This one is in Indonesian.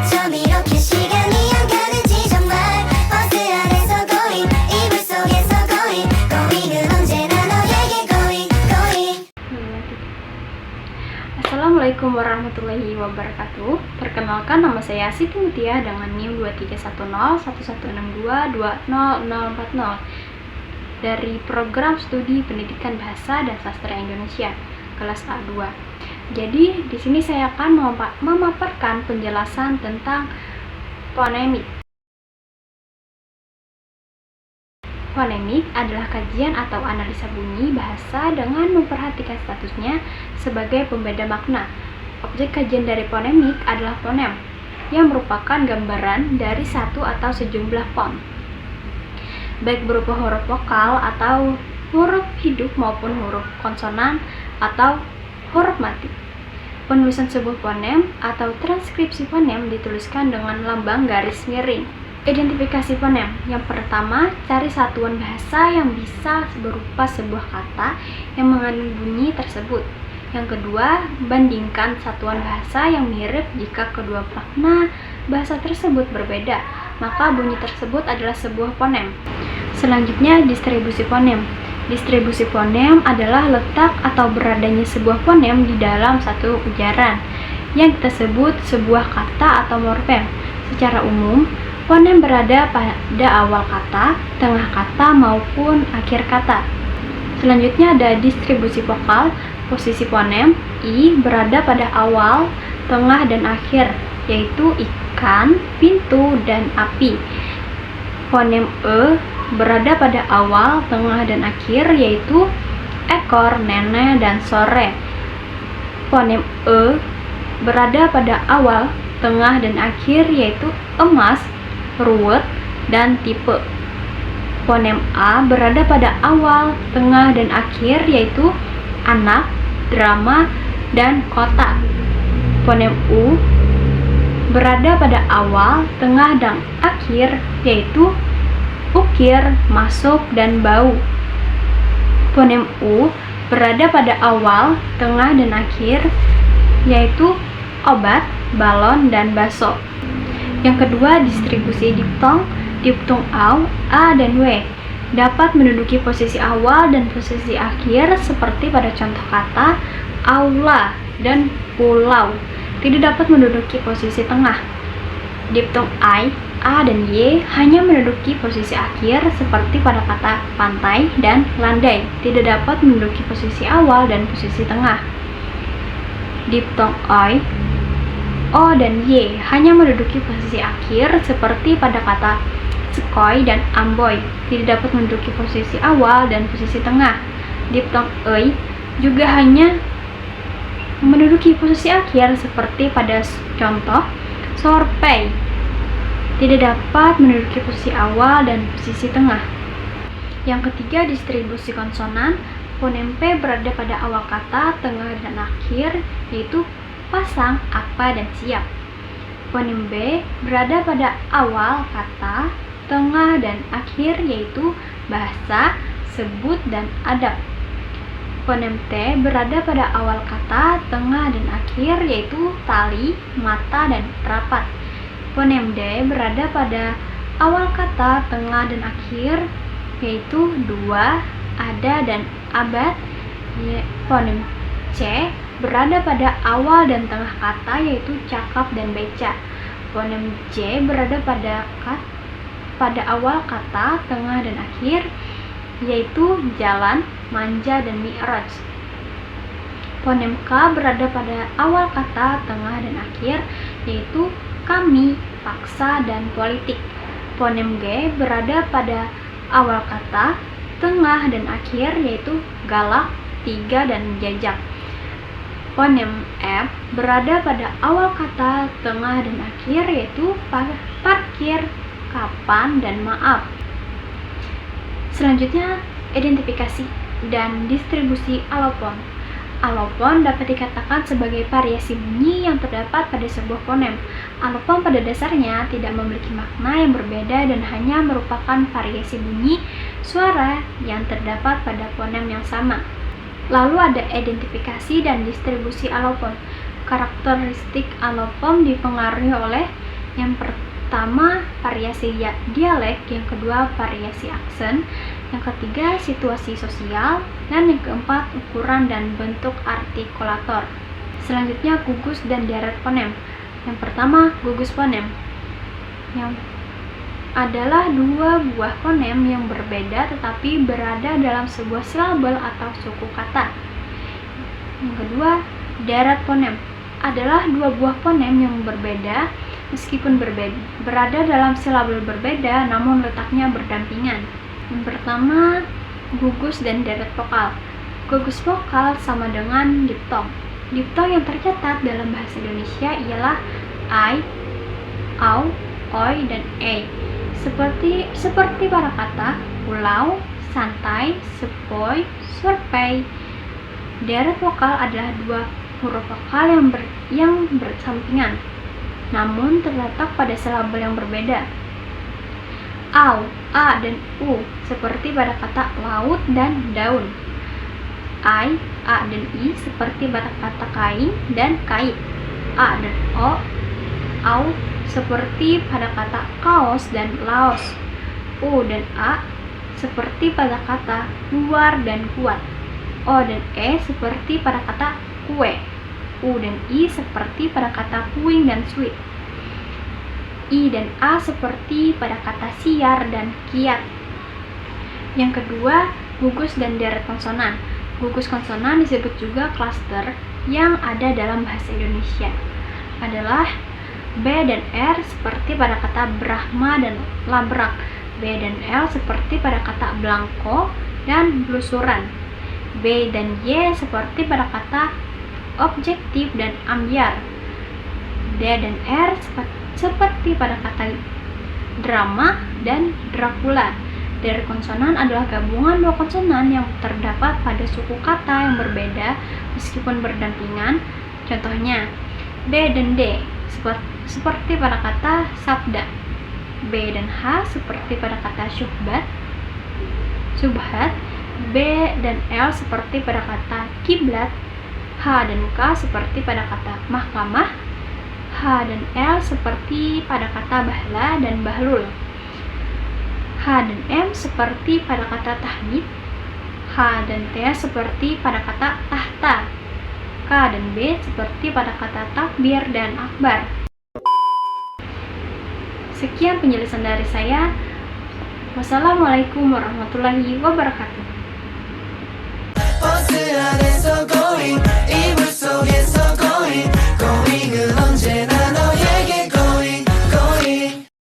이렇게 시간이 안 가는지 정말 버스 안에서 고잉 이불 속에서 고잉 고잉은 언제나 너에게 고잉 고잉. Assalamualaikum warahmatullahi wabarakatuh. Perkenalkan, nama saya Siti Mutiah dengan NIM 231011622040 dari Program Studi Pendidikan Bahasa dan Sastra Indonesia kelas A2. Jadi di sini saya akan memaparkan penjelasan tentang fonemik. Fonemik adalah kajian atau analisa bunyi bahasa dengan memperhatikan statusnya sebagai pembeda makna. Objek kajian dari fonemik adalah fonem, yang merupakan gambaran dari satu atau sejumlah font, baik berupa huruf vokal atau huruf hidup maupun huruf konsonan atau huruf mati. Penulisan sebuah fonem atau transkripsi fonem dituliskan dengan lambang garis miring. Identifikasi fonem. Yang pertama, cari satuan bahasa yang bisa berupa sebuah kata yang mengandung bunyi tersebut. Yang kedua, bandingkan satuan bahasa yang mirip. Jika kedua makna bahasa tersebut berbeda, maka bunyi tersebut adalah sebuah fonem. Selanjutnya, distribusi fonem. Distribusi fonem adalah letak atau beradanya sebuah fonem di dalam satu ujaran yang kita sebut sebuah kata atau morfem. Secara umum, fonem berada pada awal kata, tengah kata, maupun akhir kata. Selanjutnya ada distribusi vokal. Posisi fonem I berada pada awal, tengah, dan akhir, yaitu ikan, pintu, dan api. Fonem E berada pada awal, tengah, dan akhir, yaitu ekor, nenek, dan sore. Fonem E berada pada awal, tengah, dan akhir, yaitu emas, ruwet, dan tipe. Fonem A berada pada awal, tengah, dan akhir, yaitu anak, drama, dan kota. Fonem U berada pada awal, tengah, dan akhir, yaitu ukir, masuk, dan bau. Fonem U berada pada awal, tengah, dan akhir, yaitu obat, balon, dan baso. Yang kedua, distribusi diptong. Diptong AU, A, dan W dapat menduduki posisi awal dan posisi akhir seperti pada contoh kata aula dan pulau. Tidak dapat menduduki posisi tengah. Diptong I, A, dan Y hanya menduduki posisi akhir seperti pada kata pantai dan landai. Tidak dapat menduduki posisi awal dan posisi tengah. Diptong I, O, dan Y hanya menduduki posisi akhir seperti pada kata sekoi dan amboy. Tidak dapat menduduki posisi awal dan posisi tengah. Diptong EI juga hanya menduduki posisi akhir seperti pada contoh sorpei. Tidak dapat menduduki posisi awal dan posisi tengah. Yang ketiga, distribusi konsonan. Fonem P berada pada awal kata, tengah, dan akhir, yaitu pasang, apa, dan siap. Fonem B berada pada awal kata, tengah, dan akhir, yaitu bahasa, sebut, dan adab. Fonem T berada pada awal kata, tengah, dan akhir, yaitu tali, mata, dan rapat. Fonem D berada pada awal kata, tengah, dan akhir, yaitu dua, ada, dan abad. Fonem C berada pada awal dan tengah kata, yaitu cakap dan beca. Fonem J berada pada awal kata, tengah, dan akhir, yaitu jalan, manja, dan mi'raj. Fonem K berada pada awal kata, tengah, dan akhir, yaitu kami, paksa, dan politik. Fonem G berada pada awal kata, tengah, dan akhir, yaitu galak, tiga, dan jajak. Fonem F berada pada awal kata, tengah, dan akhir, yaitu parkir, kapan, dan maaf. Selanjutnya, identifikasi dan distribusi alofon. Alofon dapat dikatakan sebagai variasi bunyi yang terdapat pada sebuah fonem. Alofon pada dasarnya tidak memiliki makna yang berbeda dan hanya merupakan variasi bunyi suara yang terdapat pada fonem yang sama. Lalu ada identifikasi dan distribusi alofon. Karakteristik alofon dipengaruhi oleh Yang pertama variasi dialek, yang kedua variasi aksen, yang ketiga situasi sosial, dan yang keempat ukuran dan bentuk artikulator. Selanjutnya gugus dan deret fonem. Yang pertama gugus fonem, yang adalah dua buah fonem yang berbeda tetapi berada dalam sebuah silabel atau suku kata. Yang kedua, deret fonem adalah dua buah fonem yang berbeda meskipun berada dalam silabel berbeda namun letaknya berdampingan. Yang pertama, gugus dan deret vokal. Gugus vokal sama dengan diftong. Diftong yang tercatat dalam bahasa Indonesia ialah ai, au, oi, dan e. Seperti pada kata pulau, santai, sepoi, survei. Deret vokal adalah dua huruf vokal yang bersampingan, namun terletak pada silabel yang berbeda. Au, a, dan u, seperti pada kata laut dan daun. Ai, a, dan i, seperti pada kata kain dan kait. A dan o, au, seperti pada kata kaos dan laos. U dan a, seperti pada kata luar dan kuat. O dan e, seperti pada kata kue. U dan i, seperti pada kata puing dan sweet. I dan a, seperti pada kata siar dan kiat. Yang kedua, gugus dan deret konsonan. Gugus konsonan disebut juga klaster yang ada dalam bahasa Indonesia adalah B dan R seperti pada kata Brahma dan labrak. B dan L seperti pada kata Blanko dan blusuran. B dan Y seperti pada kata objektif dan ambyar. D dan R seperti pada kata drama dan Dracula. Deret konsonan adalah gabungan dua konsonan yang terdapat pada suku kata yang berbeda meskipun berdampingan. Contohnya, B dan D seperti pada kata sabda. B dan H seperti pada kata subhat. B dan L seperti pada kata kiblat. H dan K seperti pada kata mahkamah. H dan L seperti pada kata bahla dan bahlul. H dan M seperti pada kata tahmid. H dan T seperti pada kata tahta. K dan B seperti pada kata takbir dan akbar. Sekian penjelasan dari saya. Wassalamualaikum warahmatullahi wabarakatuh. 버스 안에서 going 이불 속에서